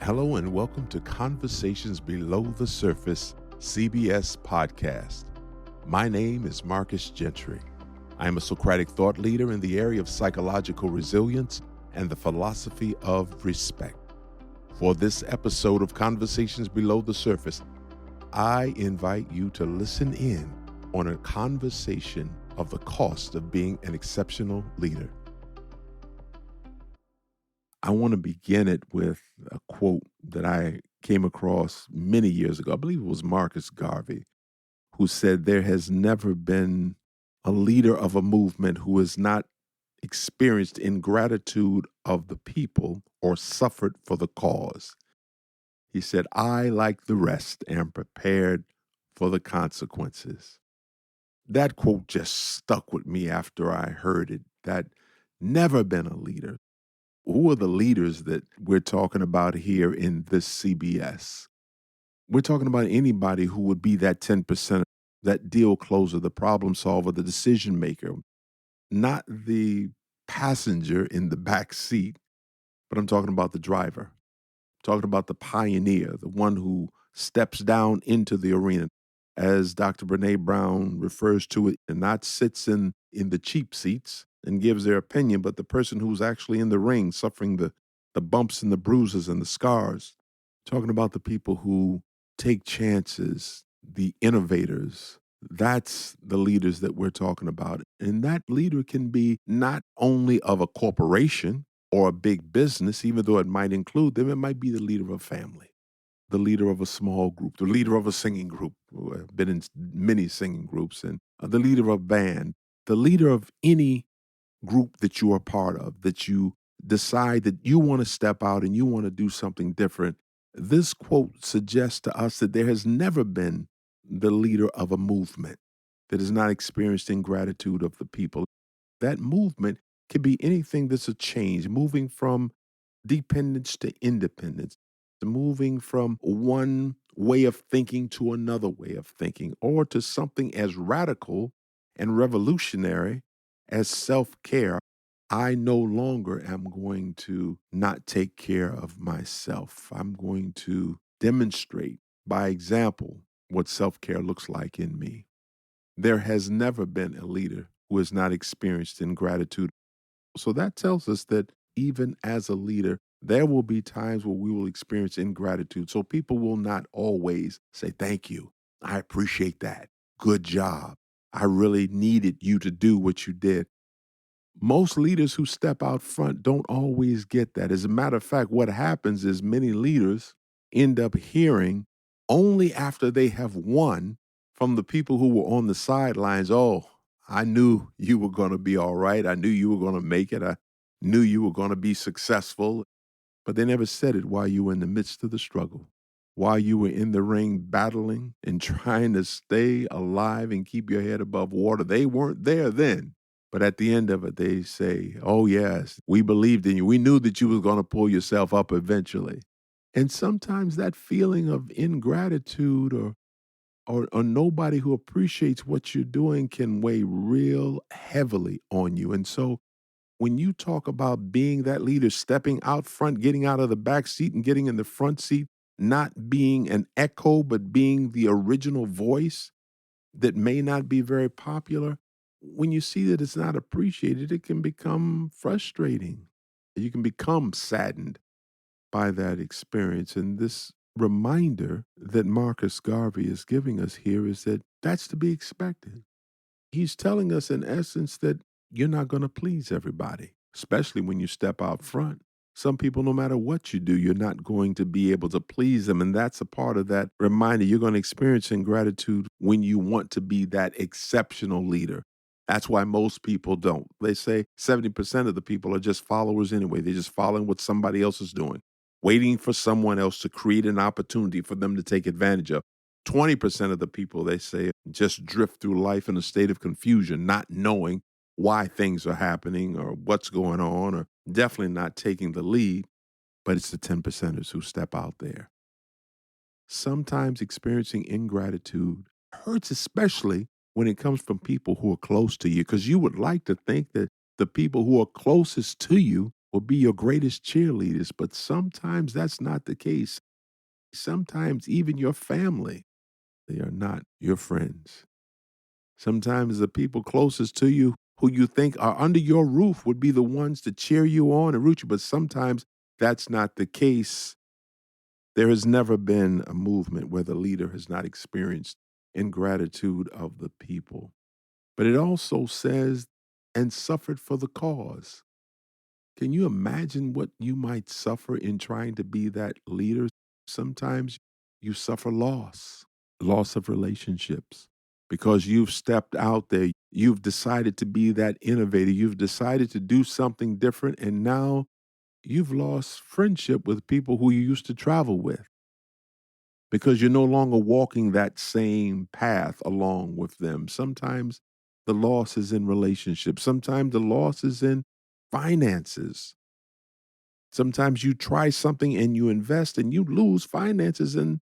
Hello and welcome to Conversations Below the Surface CBS podcast. My name is Marcus Gentry. I am a Socratic thought leader in the area of psychological resilience and the philosophy of respect. For this episode of Conversations Below the Surface, I invite you to listen in on a conversation of the cost of being an exceptional leader. I want to begin it with a quote that I came across many years ago. I believe it was Marcus Garvey, who said, "There has never been a leader of a movement who has not experienced ingratitude of the people or suffered for the cause." He said, "I, like the rest, am prepared for the consequences." That quote just stuck with me after I heard it. That never been a leader. Who are the leaders that we're talking about here in this CBS? We're talking about anybody who would be that 10%, that deal closer, the problem solver, the decision maker, not the passenger in the back seat, but I'm talking about the driver. I'm talking about the pioneer, the one who steps down into the arena, as Dr. Brene Brown refers to it, and not sits in the cheap seats and gives their opinion, but the person who's actually in the ring suffering the bumps and the bruises and the scars. Talking about the people who take chances, the innovators. That's the leaders that we're talking about. And that leader can be not only of a corporation or a big business, even though it might include them, it might be the leader of a family, the leader of a small group, the leader of a singing group. I've been in many singing groups, and the leader of a band, the leader of any group that you are part of, that you decide that you want to step out and you want to do something different. This quote suggests to us that there has never been the leader of a movement that has not experienced ingratitude of the people. That movement can be anything that's a change, moving from dependence to independence, moving from one way of thinking to another way of thinking, or to something as radical and revolutionary as self-care. I no longer am going to not take care of myself. I'm going to demonstrate by example what self-care looks like in me. There has never been a leader who has not experienced ingratitude. So that tells us that even as a leader, there will be times where we will experience ingratitude. So people will not always say, "Thank you. I appreciate that. Good job. I really needed you to do what you did." Most leaders who step out front don't always get that. As a matter of fact, what happens is many leaders end up hearing only after they have won from the people who were on the sidelines, "Oh, I knew you were going to be all right. I knew you were going to make it. I knew you were going to be successful." But they never said it while you were in the midst of the struggle, while you were in the ring battling and trying to stay alive and keep your head above water. They weren't there then. But at the end of it, they say, "Oh, yes, we believed in you. We knew that you was going to pull yourself up eventually." And sometimes that feeling of ingratitude or nobody who appreciates what you're doing can weigh real heavily on you. And so when you talk about being that leader, stepping out front, getting out of the back seat and getting in the front seat, not being an echo, but being the original voice that may not be very popular, when you see that it's not appreciated, it can become frustrating. You can become saddened by that experience. And this reminder that Marcus Garvey is giving us here is that that's to be expected. He's telling us, in essence, that you're not going to please everybody, especially when you step out front. Some people, no matter what you do, you're not going to be able to please them. And that's a part of that reminder. You're going to experience ingratitude when you want to be that exceptional leader. That's why most people don't. They say 70% of the people are just followers anyway. They're just following what somebody else is doing, waiting for someone else to create an opportunity for them to take advantage of. 20% of the people, they say, just drift through life in a state of confusion, not knowing why things are happening or what's going on, or definitely not taking the lead. But it's the 10%ers who step out there. Sometimes experiencing ingratitude hurts, especially when it comes from people who are close to you, because you would like to think that the people who are closest to you will be your greatest cheerleaders, but sometimes that's not the case. Sometimes even your family, they are not your friends. Sometimes the people closest to you who you think are under your roof would be the ones to cheer you on and root you, but sometimes that's not the case. There has never been a movement where the leader has not experienced ingratitude of the people. But it also says, and suffered for the cause. Can you imagine what you might suffer in trying to be that leader? Sometimes you suffer loss, loss of relationships, because you've stepped out there. You've decided to be that innovator. You've decided to do something different. And now you've lost friendship with people who you used to travel with because you're no longer walking that same path along with them. Sometimes the loss is in relationships, sometimes the loss is in finances. Sometimes you try something and you invest and you lose finances in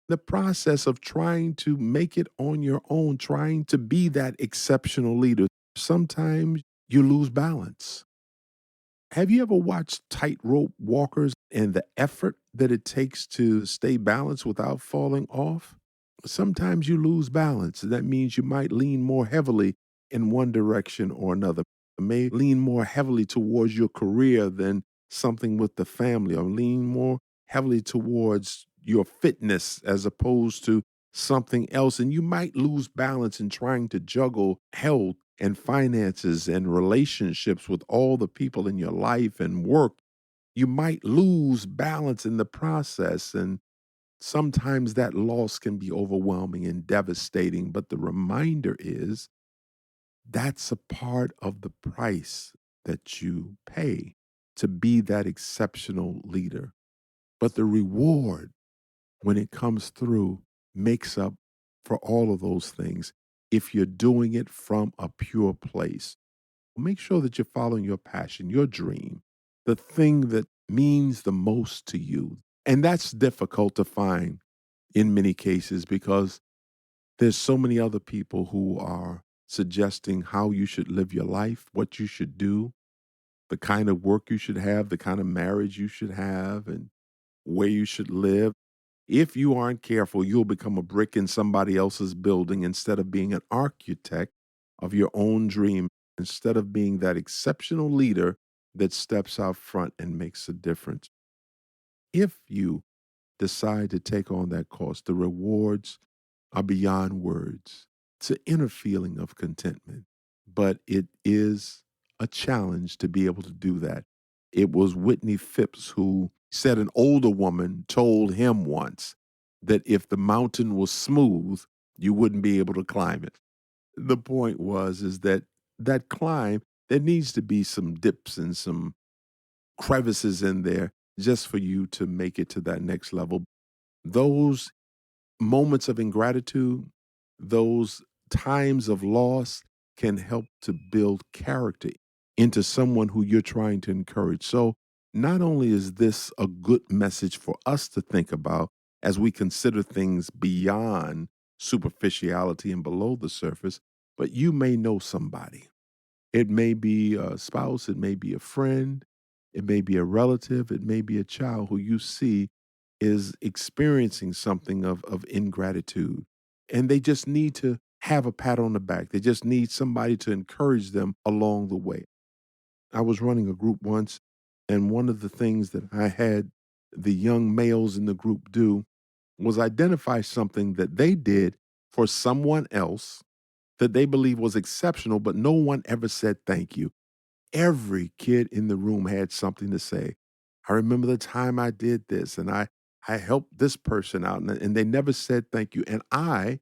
the process of trying to make it on your own, trying to be that exceptional leader. Sometimes you lose balance. Have you ever watched tightrope walkers and the effort that it takes to stay balanced without falling off? Sometimes you lose balance. That means you might lean more heavily in one direction or another. You may lean more heavily towards your career than something with the family, or lean more heavily towards your fitness as opposed to something else. And you might lose balance in trying to juggle health and finances and relationships with all the people in your life and work. You might lose balance in the process. And sometimes that loss can be overwhelming and devastating, but the reminder is that's a part of the price that you pay to be that exceptional leader. But the reward, when it comes through, makes up for all of those things if you're doing it from a pure place. Make sure that you're following your passion, your dream, the thing that means the most to you. And that's difficult to find in many cases because there's so many other people who are suggesting how you should live your life, what you should do, the kind of work you should have, the kind of marriage you should have, and where you should live. If you aren't careful, you'll become a brick in somebody else's building instead of being an architect of your own dream, instead of being that exceptional leader that steps out front and makes a difference. If you decide to take on that course, the rewards are beyond words. It's an inner feeling of contentment, but it is a challenge to be able to do that. It was Whitney Phipps who said an older woman told him once that if the mountain was smooth, you wouldn't be able to climb it. The point was is that that climb, there needs to be some dips and some crevices in there just for you to make it to that next level. Those moments of ingratitude, those times of loss can help to build character into someone who you're trying to encourage. So, not only is this a good message for us to think about as we consider things beyond superficiality and below the surface, but you may know somebody. It may be a spouse, it may be a friend, it may be a relative, it may be a child who you see is experiencing something of ingratitude. And they just need to have a pat on the back. They just need somebody to encourage them along the way. I was running a group once, and one of the things that I had the young males in the group do was identify something that they did for someone else that they believe was exceptional, but no one ever said thank you. Every kid in the room had something to say. I remember the time I did this and I helped this person out and they never said thank you. And I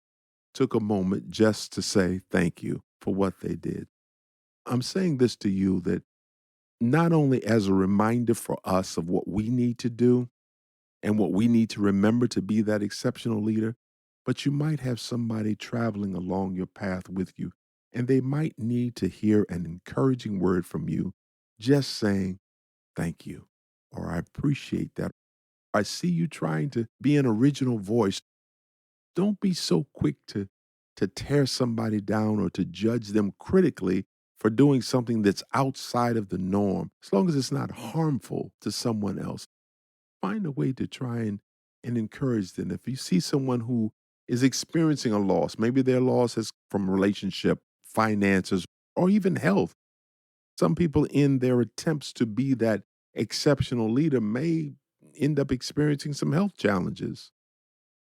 took a moment just to say thank you for what they did. I'm saying this to you that not only as a reminder for us of what we need to do and what we need to remember to be that exceptional leader, but you might have somebody traveling along your path with you, and they might need to hear an encouraging word from you, just saying, thank you, or I appreciate that. I see you trying to be an original voice. Don't be so quick to tear somebody down or to judge them critically for doing something that's outside of the norm, as long as it's not harmful to someone else. Find a way to try and encourage them. If you see someone who is experiencing a loss, maybe their loss is from relationship, finances, or even health. Some people, in their attempts to be that exceptional leader, may end up experiencing some health challenges.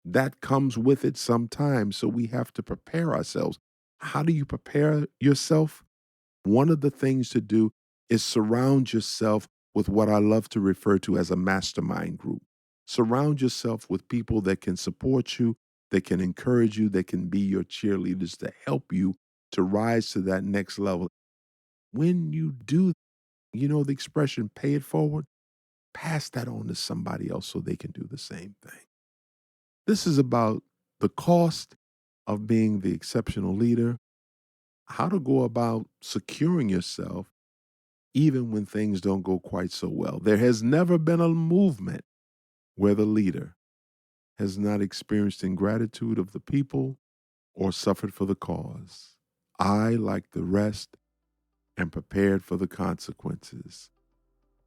That comes with it sometimes. So we have to prepare ourselves. How do you prepare yourself? One of the things to do is surround yourself with what I love to refer to as a mastermind group. Surround yourself with people that can support you, that can encourage you, that can be your cheerleaders to help you to rise to that next level. When you do, the expression pay it forward, pass that on to somebody else so they can do the same thing. This is about the cost of being the exceptional leader, how to go about securing yourself even when things don't go quite so well. There has never been a movement where the leader has not experienced ingratitude of the people or suffered for the cause. I, like the rest, am prepared for the consequences.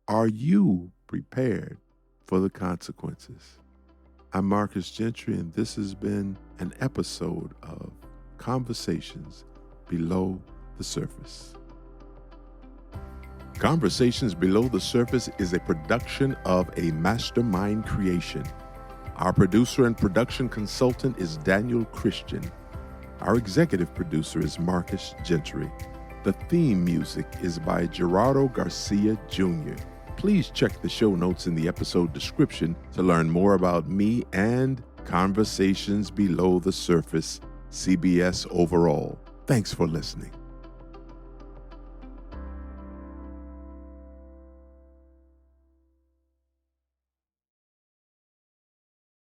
Are you prepared for the consequences? I'm Marcus Gentry, and this has been an episode of Conversations Below the Surface. Conversations Below the Surface is a production of a Mastermind Creation. Our producer and production consultant is Daniel Christian. Our executive producer is Marcus Gentry. The theme music is by Gerardo Garcia Jr. Please check the show notes in the episode description to learn more about me and Conversations Below the Surface, CBS overall. Thanks for listening.